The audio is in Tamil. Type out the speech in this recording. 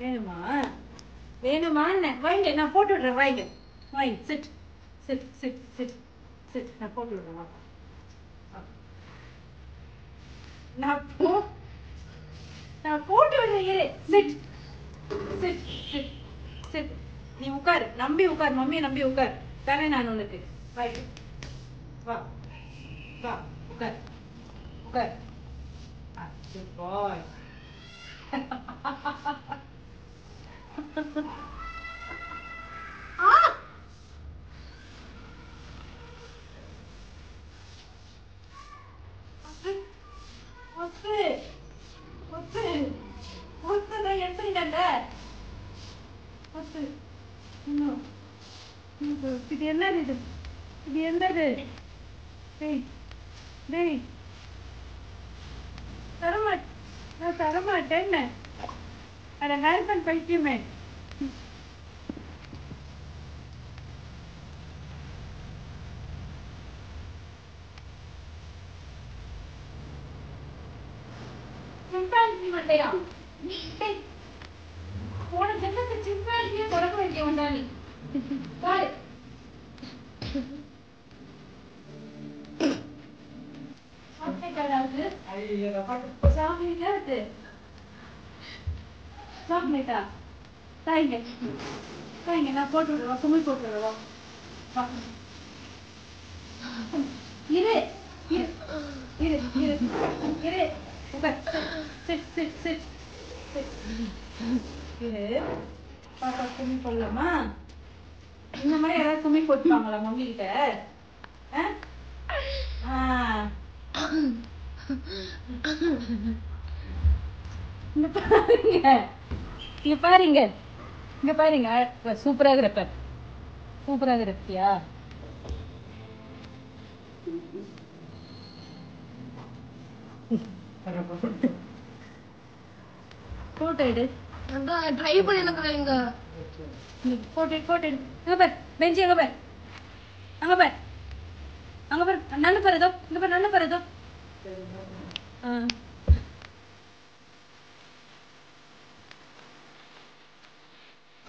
வேணுமா வேணுமா வைங்க நான் போட்டு விடுறேன் வைங்க வைங்க sit sit sit sit sit நான் போட்டு விடுறேன் நான் போட்டு விடுறேன் இரு சிட் சிட் சிட் சிட் நீ உட்காரு நம்பி உட்கார் மம்மியை நம்பி உட்கார் தானே நான் உனக்கு வை வா வா உட்கார் உட்கார் குட் பாய் இது என்னது இது இது என்னது டேய் டேய் நான் தரமாட்டேன்னு அட ஹேர்பன் பைத்தியமே சிம்பான்சி மண்டையா போன ஜென்மத்தை சிம்பான்சியே தொடக்க வைக்க வேண்டாம் நீ பாரு சாப்பிட்டா தாய்ங்க தாய்ங்க நான் போட்டு விடுவா குமிழ் போட்டு விடுவா இரு இரு இரு இரு இரு சிட் சிட் சிட் இரு பாப்பா குமிழ் போடலாமா இந்த மாதிரி யாராவது குமிழ் போட்டுப்பாங்களா மம்மி கிட்ட இங்க பாருங்க இங்க பாருங்க சூப்பராக இருப்ப சூப்பராக இருப்பியா போட்டோ எடு ட்ரை பண்ணிருக்கீங்க போட்டோ போட்டோ எடு அங்க பாரு பெஞ்சி அங்க பாரு அங்க பாரு அங்க பாரு நல்ல பாரு இதோ இங்க பாரு நல்ல பாரு இதோ